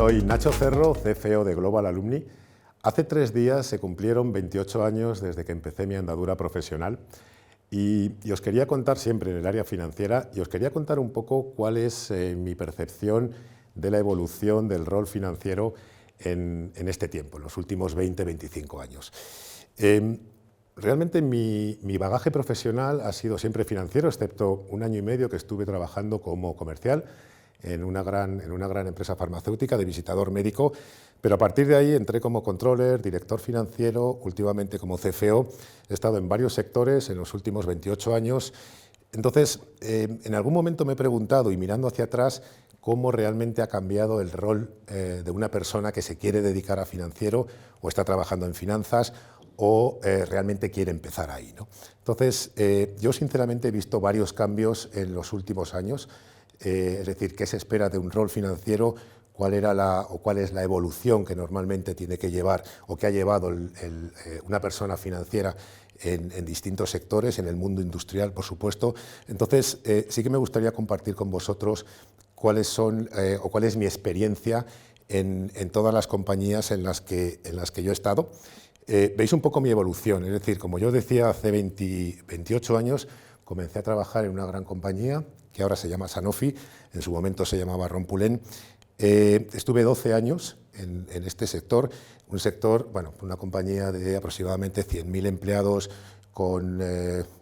Soy Nacho Cerro, CFO de Global Alumni. Hace 3 días se cumplieron 28 años desde que empecé mi andadura profesional y os quería contar siempre en el área financiera y os quería contar un poco cuál es mi percepción de la evolución del rol financiero en este tiempo, en los últimos 20-25 años. Realmente mi bagaje profesional ha sido siempre financiero, excepto 1 año y medio que estuve trabajando como comercial en una gran empresa farmacéutica de visitador médico, pero a partir de ahí entré como controller, director financiero, últimamente como CFO. He estado en varios sectores en los últimos 28 años. Entonces, en algún momento me he preguntado, y mirando hacia atrás, cómo realmente ha cambiado el rol de una persona que se quiere dedicar a financiero o está trabajando en finanzas o realmente quiere empezar ahí, ¿no? Entonces, yo sinceramente he visto varios cambios en los últimos años. Es decir, qué se espera de un rol financiero, cuál es la evolución que normalmente tiene que llevar o que ha llevado una persona financiera en distintos sectores, en el mundo industrial, por supuesto. Entonces, sí que me gustaría compartir con vosotros cuál es mi experiencia en todas las compañías en las que yo he estado. Veis un poco mi evolución, es decir, como yo decía, hace 28 años comencé a trabajar en una gran compañía que ahora se llama Sanofi, en su momento se llamaba Rompulent. Estuve 12 años en este sector, un sector, bueno, una compañía de aproximadamente 100.000 empleados con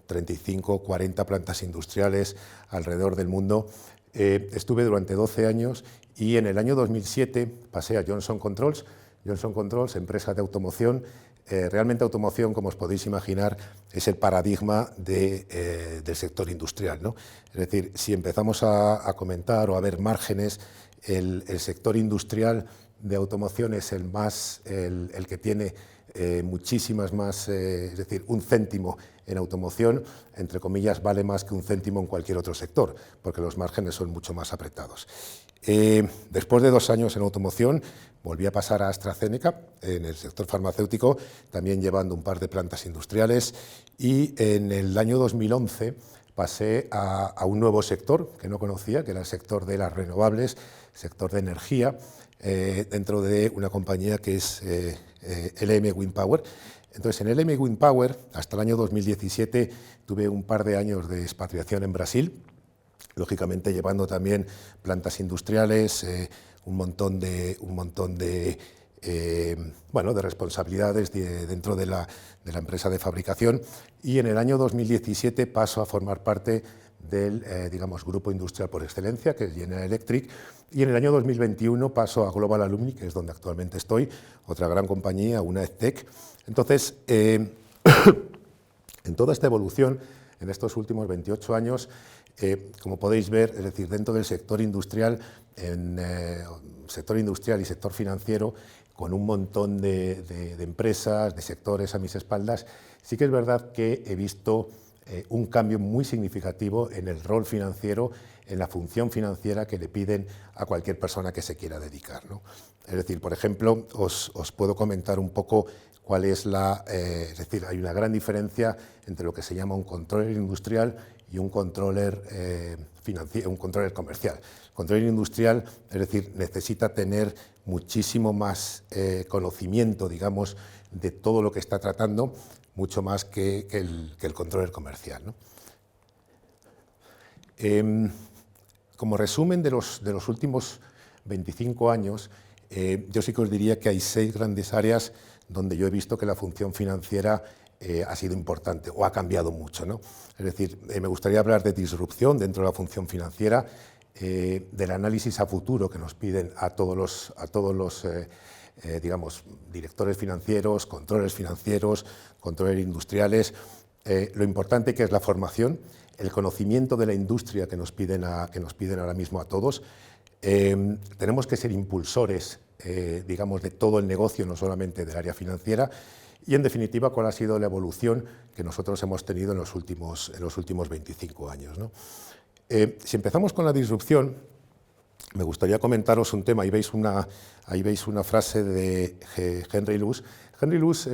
35, 40 plantas industriales alrededor del mundo. Estuve durante 12 años y en el año 2007 pasé a Johnson Controls. Johnson Controls, empresa de automoción. Realmente automoción, como os podéis imaginar, es el paradigma del sector industrial, ¿no? Es decir, si empezamos a comentar o a ver márgenes, el sector industrial de automoción es el que tiene muchísimas más, es decir, 1 céntimo en automoción, entre comillas, vale más que 1 céntimo en cualquier otro sector, porque los márgenes son mucho más apretados. Después de 2 años en automoción, volví a pasar a AstraZeneca en el sector farmacéutico, también llevando un par de plantas industriales, y en el año 2011 pasé a un nuevo sector que no conocía, que era el sector de las renovables, sector de energía, dentro de una compañía que es LM Wind Power. Entonces, en LM Wind Power, hasta el año 2017, tuve un par de años de expatriación en Brasil, lógicamente llevando también plantas industriales, un montón de responsabilidades dentro de la empresa de fabricación, y en el año 2017 paso a formar parte del grupo industrial por excelencia, que es General Electric, y en el año 2021 paso a Global Alumni, que es donde actualmente estoy, otra gran compañía, una EdTech. Entonces, en toda esta evolución, en estos últimos 28 años, como podéis ver, es decir, dentro del sector industrial, sector industrial y sector financiero, con un montón de empresas, de sectores a mis espaldas, sí que es verdad que he visto un cambio muy significativo en el rol financiero, en la función financiera que le piden a cualquier persona que se quiera dedicar, ¿no? Es decir, por ejemplo, os puedo comentar un poco cuál es es decir, hay una gran diferencia entre lo que se llama un controller industrial y un controller comercial. El controller industrial, es decir, necesita tener muchísimo más conocimiento, digamos, de todo lo que está tratando, mucho más que el controller comercial, ¿no? Como resumen de los últimos 25 años, yo sí que os diría que hay 6 grandes áreas donde yo he visto que la función financiera ha sido importante o ha cambiado mucho, ¿no? Es decir, me gustaría hablar de disrupción dentro de la función financiera, del análisis a futuro que nos piden a todos los directores financieros, controles industriales, lo importante que es la formación, el conocimiento de la industria que nos piden ahora mismo a todos. Tenemos que ser impulsores, de todo el negocio, no solamente del área financiera, y en definitiva, cuál ha sido la evolución que nosotros hemos tenido en los últimos 25 años, ¿no? Si empezamos con la disrupción, me gustaría comentaros un tema. Ahí veis una frase de Henry Luce. Henry Luce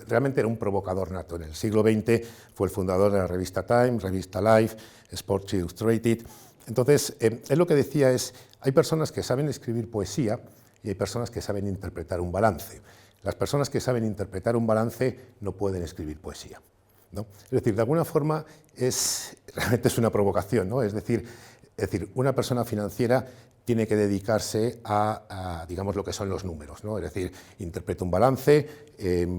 realmente era un provocador nato. En el siglo XX fue el fundador de la revista Time, revista Life, Sports Illustrated. Entonces, él lo que decía es, hay personas que saben escribir poesía y hay personas que saben interpretar un balance. Las personas que saben interpretar un balance no pueden escribir poesía, ¿no? Es decir, de alguna forma realmente es una provocación, ¿no? Es decir, una persona financiera tiene que dedicarse digamos, lo que son los números, ¿no? Es decir, interpreto un balance,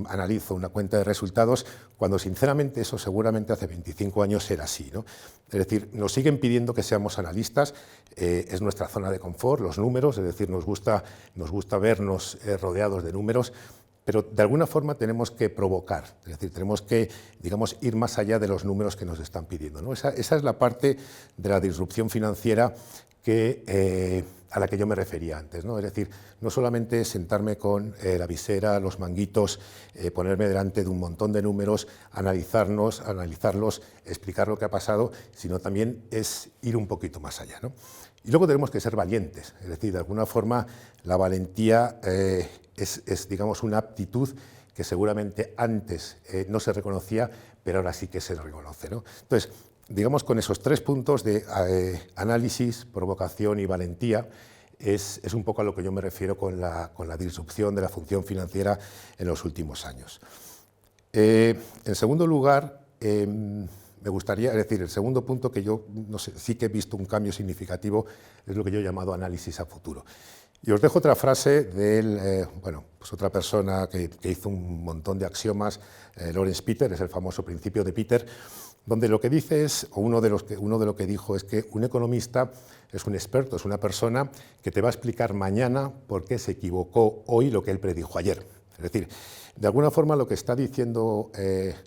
analizo una cuenta de resultados, cuando sinceramente eso seguramente hace 25 años era así, ¿no? Es decir, nos siguen pidiendo que seamos analistas, es nuestra zona de confort, los números, es decir, nos gusta vernos rodeados de números, pero de alguna forma tenemos que provocar, es decir, tenemos que, digamos, ir más allá de los números que nos están pidiendo, ¿no? Esa es la parte de la disrupción financiera a la que yo me refería antes, ¿no? Es decir, no solamente sentarme con la visera, los manguitos, ponerme delante de un montón de números, analizarlos, explicar lo que ha pasado, sino también es ir un poquito más allá, ¿no? Y luego tenemos que ser valientes, es decir, de alguna forma la valentía es, digamos, una aptitud que seguramente antes no se reconocía, pero ahora sí que se reconoce, ¿no? Entonces, digamos, con esos 3 puntos de análisis, provocación y valentía, es un poco a lo que yo me refiero con la disrupción de la función financiera en los últimos años. En segundo lugar, me gustaría, es decir, el segundo punto que yo no sé, sí que he visto un cambio significativo es lo que yo he llamado análisis a futuro. Y os dejo otra frase de pues otra persona que hizo un montón de axiomas, Lawrence Peter, es el famoso principio de Peter, donde lo que dice es, o uno de lo que dijo es que un economista es un experto, es una persona que te va a explicar mañana por qué se equivocó hoy lo que él predijo ayer. Es decir, de alguna forma lo que está diciendo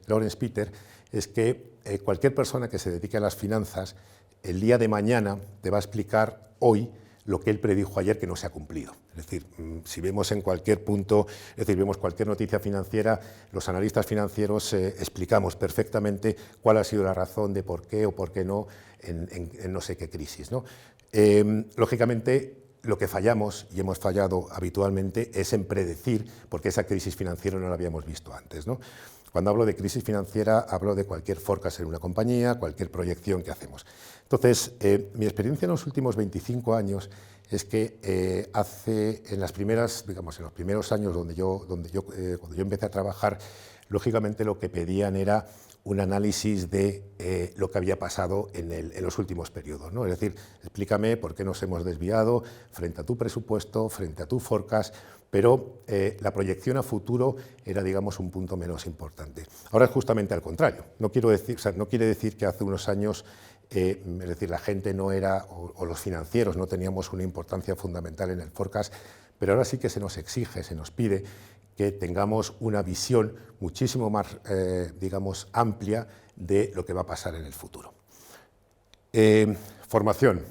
Lawrence Peter es que cualquier persona que se dedique a las finanzas, el día de mañana te va a explicar hoy lo que él predijo ayer que no se ha cumplido. Es decir, si vemos en cualquier punto, es decir, vemos cualquier noticia financiera, los analistas financieros explicamos perfectamente cuál ha sido la razón de por qué o por qué no en no sé qué crisis, ¿no? Lógicamente, lo que fallamos, y hemos fallado habitualmente, es en predecir, porque esa crisis financiera no la habíamos visto antes, ¿no? Cuando hablo de crisis financiera, hablo de cualquier forecast en una compañía, cualquier proyección que hacemos. Entonces, mi experiencia en los últimos 25 años es que en los primeros años cuando yo empecé a trabajar, lógicamente lo que pedían era un análisis de lo que había pasado en los últimos periodos, ¿no? Es decir, explícame por qué nos hemos desviado frente a tu presupuesto, frente a tu forecast, pero la proyección a futuro era, digamos, un punto menos importante. Ahora es justamente al contrario. No quiere decir que hace unos años, es decir, la gente no era, o los financieros no teníamos una importancia fundamental en el forecast, pero ahora sí que se nos exige, se nos pide que tengamos una visión muchísimo más, digamos, amplia de lo que va a pasar en el futuro. Formación.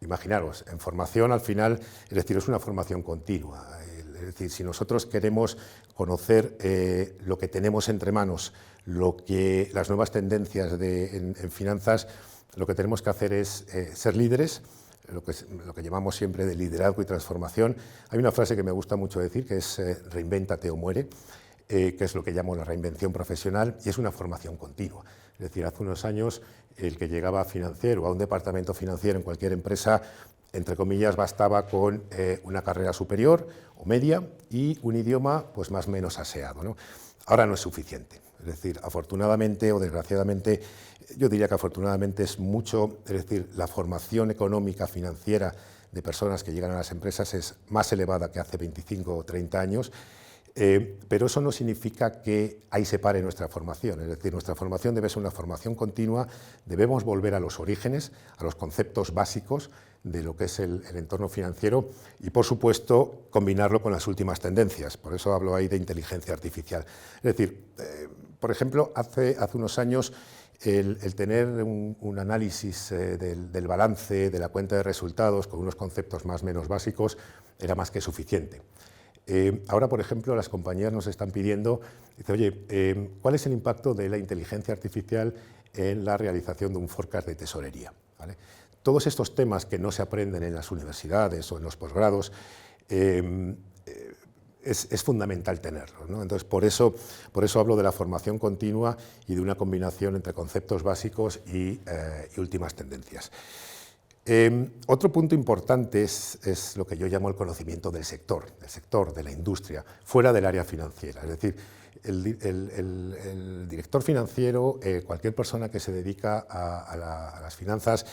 Imaginaros, en formación al final, es decir, es una formación continua. Es decir, si nosotros queremos conocer lo que tenemos entre manos, las nuevas tendencias en finanzas, lo que tenemos que hacer es ser líderes, lo que llamamos siempre de liderazgo y transformación. Hay una frase que me gusta mucho decir, que es reinvéntate o muere, que es lo que llamo la reinvención profesional, y es una formación continua. Es decir, hace unos años el que llegaba a financiero o a un departamento financiero en cualquier empresa, entre comillas, bastaba con una carrera superior o media y un idioma pues más o menos aseado, ¿no? Ahora no es suficiente. Es decir, afortunadamente o desgraciadamente, yo diría que afortunadamente es mucho, es decir, la formación económica, financiera de personas que llegan a las empresas es más elevada que hace 25 o 30 años, pero eso no significa que ahí se pare nuestra formación. Es decir, nuestra formación debe ser una formación continua, debemos volver a los orígenes, a los conceptos básicos de lo que es el entorno financiero y, por supuesto, combinarlo con las últimas tendencias. Por eso hablo ahí de inteligencia artificial. Es decir, por ejemplo, hace unos años el tener un análisis del balance, de la cuenta de resultados, con unos conceptos más o menos básicos, era más que suficiente. Ahora, por ejemplo, las compañías nos están pidiendo, dice, oye, ¿cuál es el impacto de la inteligencia artificial en la realización de un forecast de tesorería? ¿Vale? Todos estos temas que no se aprenden en las universidades o en los posgrados, es fundamental tenerlos, ¿no? Entonces, por eso hablo de la formación continua y de una combinación entre conceptos básicos y últimas tendencias. Otro punto importante es lo que yo llamo el conocimiento del sector, de la industria, fuera del área financiera. Es decir, el director financiero, cualquier persona que se dedica a las finanzas,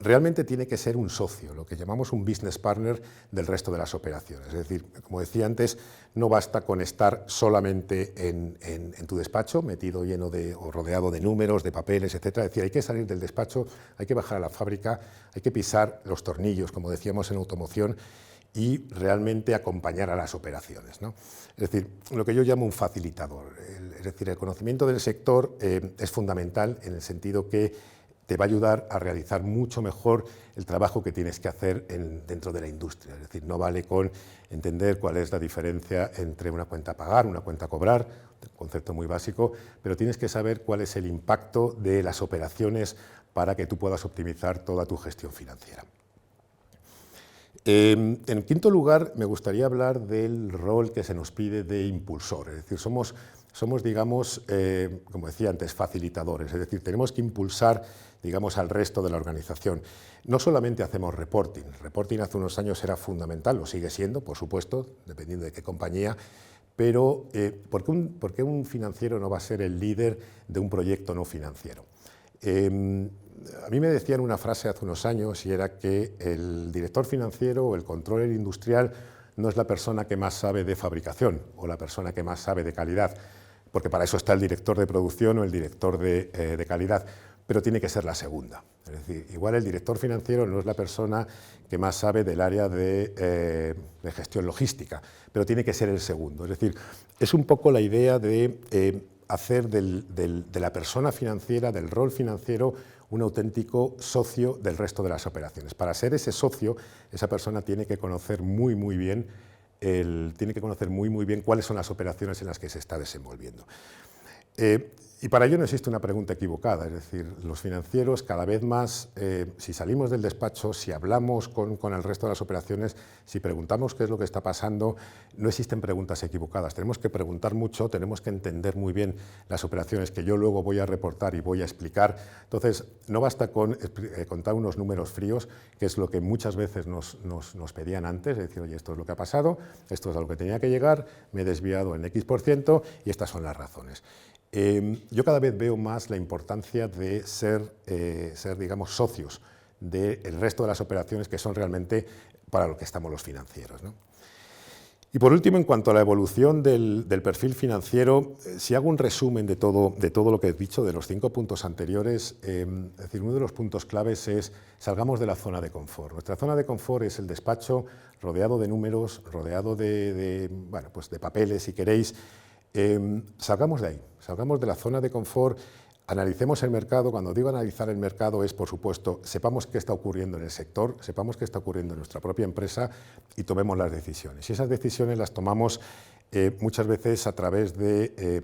realmente tiene que ser un socio, lo que llamamos un business partner del resto de las operaciones. Es decir, como decía antes, no basta con estar solamente en tu despacho, metido lleno o rodeado de números, de papeles, etc. Es decir, hay que salir del despacho, hay que bajar a la fábrica, hay que pisar los tornillos, como decíamos en automoción, y realmente acompañar a las operaciones, ¿no? Es decir, lo que yo llamo un facilitador. Es decir, el conocimiento del sector es fundamental en el sentido que te va a ayudar a realizar mucho mejor el trabajo que tienes que hacer dentro de la industria. Es decir, no vale con entender cuál es la diferencia entre una cuenta a pagar, una cuenta a cobrar, un concepto muy básico, pero tienes que saber cuál es el impacto de las operaciones para que tú puedas optimizar toda tu gestión financiera. En quinto lugar, me gustaría hablar del rol que se nos pide de impulsor. Es decir, somos digamos, como decía antes, facilitadores. Es decir, tenemos que impulsar, digamos, al resto de la organización. No solamente hacemos reporting. El reporting hace unos años era fundamental, lo sigue siendo, por supuesto, dependiendo de qué compañía, pero ¿por qué un financiero no va a ser el líder de un proyecto no financiero? A mí me decían una frase hace unos años y era que el director financiero o el controller industrial no es la persona que más sabe de fabricación o la persona que más sabe de calidad, porque para eso está el director de producción o el director de calidad, pero tiene que ser la segunda. Es decir, igual el director financiero no es la persona que más sabe del área de gestión logística, pero tiene que ser el segundo. Es decir, es un poco la idea de hacer de la persona financiera, del rol financiero, un auténtico socio del resto de las operaciones. Para ser ese socio, esa persona tiene que conocer muy bien cuáles son las operaciones en las que se está desenvolviendo. Y para ello no existe una pregunta equivocada, es decir, los financieros cada vez más, si salimos del despacho, si hablamos con el resto de las operaciones, si preguntamos qué es lo que está pasando, no existen preguntas equivocadas. Tenemos que preguntar mucho, tenemos que entender muy bien las operaciones que yo luego voy a reportar y voy a explicar. Entonces, no basta con contar unos números fríos, que es lo que muchas veces nos pedían antes, es decir, oye, esto es lo que ha pasado, esto es a lo que tenía que llegar, me he desviado en X% y estas son las razones. Yo cada vez veo más la importancia de ser digamos, socios del resto de las operaciones que son realmente para lo que estamos los financieros, ¿no? Y por último, en cuanto a la evolución del perfil financiero, si hago un resumen de todo lo que he dicho, de los 5 puntos anteriores, es decir, uno de los puntos claves es salgamos de la zona de confort. Nuestra zona de confort es el despacho, rodeado de números, rodeado de papeles, si queréis. Salgamos de ahí, salgamos de la zona de confort, analicemos el mercado. Cuando digo analizar el mercado es, por supuesto, sepamos qué está ocurriendo en el sector, sepamos qué está ocurriendo en nuestra propia empresa y tomemos las decisiones. Y esas decisiones las tomamos muchas veces a través es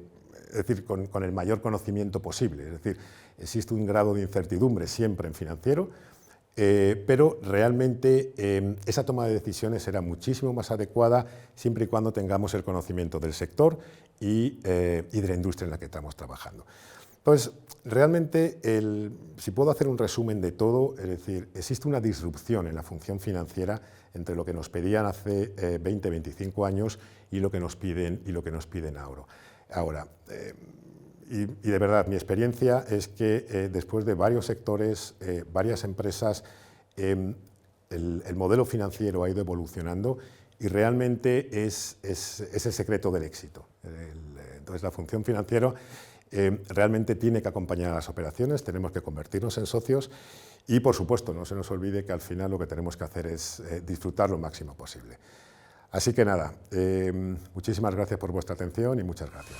decir, con el mayor conocimiento posible. Es decir, existe un grado de incertidumbre siempre en financiero, pero realmente esa toma de decisiones será muchísimo más adecuada siempre y cuando tengamos el conocimiento del sector y de la industria en la que estamos trabajando. Entonces, realmente, si puedo hacer un resumen de todo, es decir, existe una disrupción en la función financiera entre lo que nos pedían hace 20, 25 años y lo que nos piden ahora. Y de verdad, mi experiencia es que después de varios sectores, varias empresas, el modelo financiero ha ido evolucionando y realmente es el secreto del éxito. Entonces, la función financiera realmente tiene que acompañar a las operaciones, tenemos que convertirnos en socios y, por supuesto, no se nos olvide que al final lo que tenemos que hacer es disfrutar lo máximo posible. Así que nada, muchísimas gracias por vuestra atención y muchas gracias.